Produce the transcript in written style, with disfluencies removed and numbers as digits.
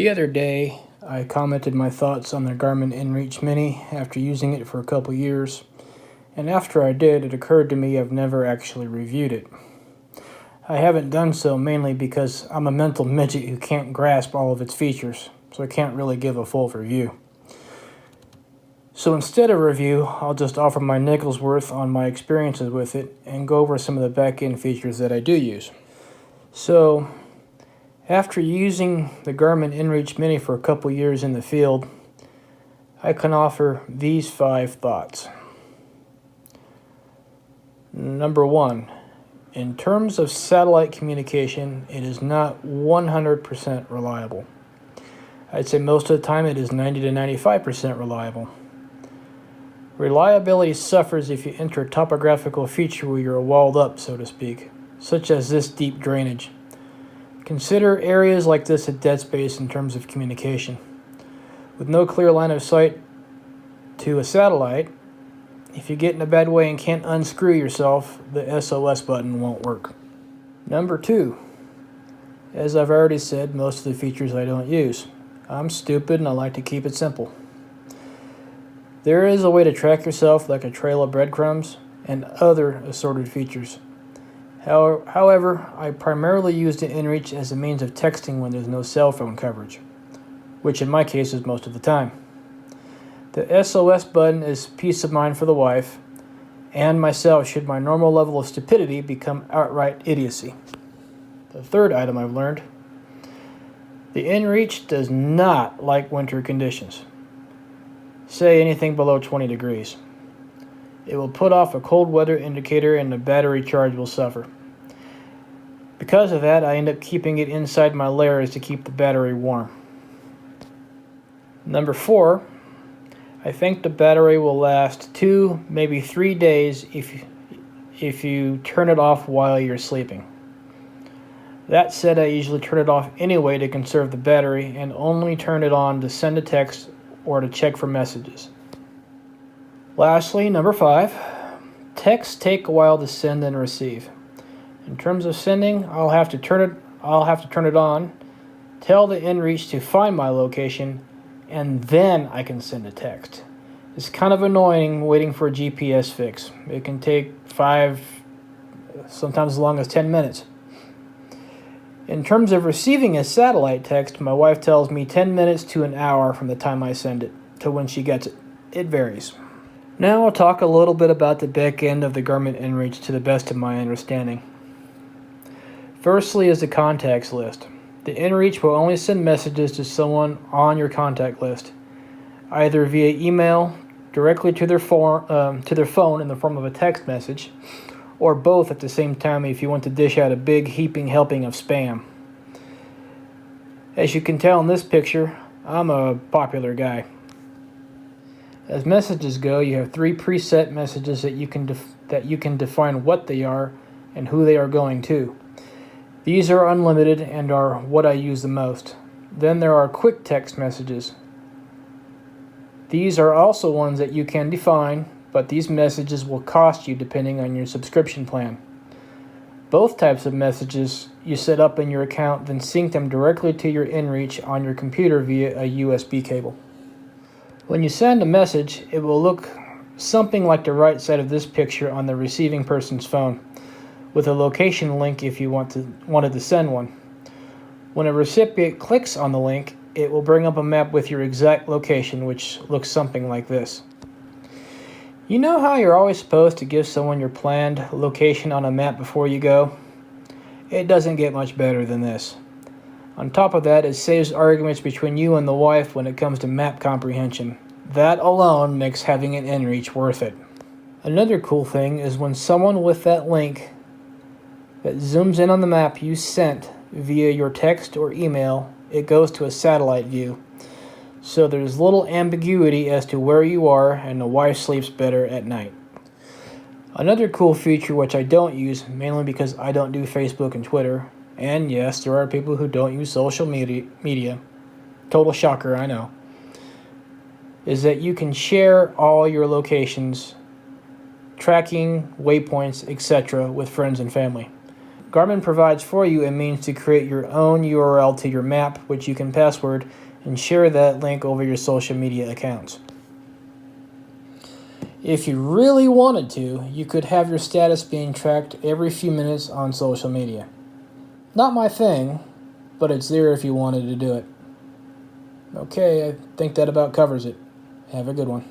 The other day, I commented my thoughts on the Garmin InReach Mini after using it for a couple years, and after I did, it occurred to me I've never actually reviewed it. I haven't done so mainly because I'm a mental midget who can't grasp all of its features, so I can't really give a full review. So instead of review, I'll just offer my nickels worth on my experiences with it and go over some of the back-end features that I do use. So, after using the Garmin InReach Mini for a couple years in the field, I can offer these 5 thoughts. Number 1, in terms of satellite communication, it is not 100% reliable. I'd say most of the time it is 90 to 95% reliable. Reliability suffers if you enter a topographical feature where you're walled up, so to speak, such as this deep drainage. Consider areas like this a dead space in terms of communication. With no clear line of sight to a satellite, if you get in a bad way and can't unscrew yourself, the SOS button won't work. Number 2, as I've already said, most of the features I don't use. I'm stupid and I like to keep it simple. There is a way to track yourself like a trail of breadcrumbs and other assorted features. However, I primarily use the InReach as a means of texting when there's no cell phone coverage, which in my case is most of the time. The SOS button is peace of mind for the wife and myself should my normal level of stupidity become outright idiocy. The third item I've learned: the InReach does not like winter conditions. Say anything below 20 degrees. It will put off a cold weather indicator and the battery charge will suffer. Because of that, I end up keeping it inside my layers to keep the battery warm. Number 4, I think the battery will last 2, maybe 3 days if you turn it off while you're sleeping. That said, I usually turn it off anyway to conserve the battery and only turn it on to send a text or to check for messages. Lastly, number 5, texts take a while to send and receive. In terms of sending, I'll have to turn it on, tell the InReach to find my location, and then I can send a text. It's kind of annoying waiting for a GPS fix. It can take 5, sometimes as long as 10 minutes. In terms of receiving a satellite text, my wife tells me 10 minutes to an hour from the time I send it to when she gets it. It varies. Now I'll talk a little bit about the back end of the Garmin InReach to the best of my understanding. Firstly is the contacts list. The InReach will only send messages to someone on your contact list, either via email, directly to their phone in the form of a text message, or both at the same time if you want to dish out a big heaping helping of spam. As you can tell in this picture, I'm a popular guy. As messages go, you have 3 preset messages that you can define what they are and who they are going to. These are unlimited and are what I use the most. Then there are quick text messages. These are also ones that you can define, but these messages will cost you depending on your subscription plan. Both types of messages you set up in your account, then sync them directly to your InReach on your computer via a USB cable. When you send a message, it will look something like the right side of this picture on the receiving person's phone, with a location link if you wanted to send one. When a recipient clicks on the link, it will bring up a map with your exact location, which looks something like this. You know how you're always supposed to give someone your planned location on a map before you go? It doesn't get much better than this. On top of that, it saves arguments between you and the wife when it comes to map comprehension. That alone makes having an InReach worth it. Another cool thing is when someone with that link that zooms in on the map you sent via your text or email, it goes to a satellite view. So there's little ambiguity as to where you are, and the wife sleeps better at night. Another cool feature which I don't use, mainly because I don't do Facebook and Twitter, and yes, there are people who don't use social media. Total shocker, I know. Is that you can share all your locations, tracking, waypoints, etc. with friends and family. Garmin provides for you a means to create your own URL to your map, which you can password and share that link over your social media accounts. If you really wanted to, you could have your status being tracked every few minutes on social media. Not my thing, but it's there if you wanted to do it. Okay, I think that about covers it. Have a good one.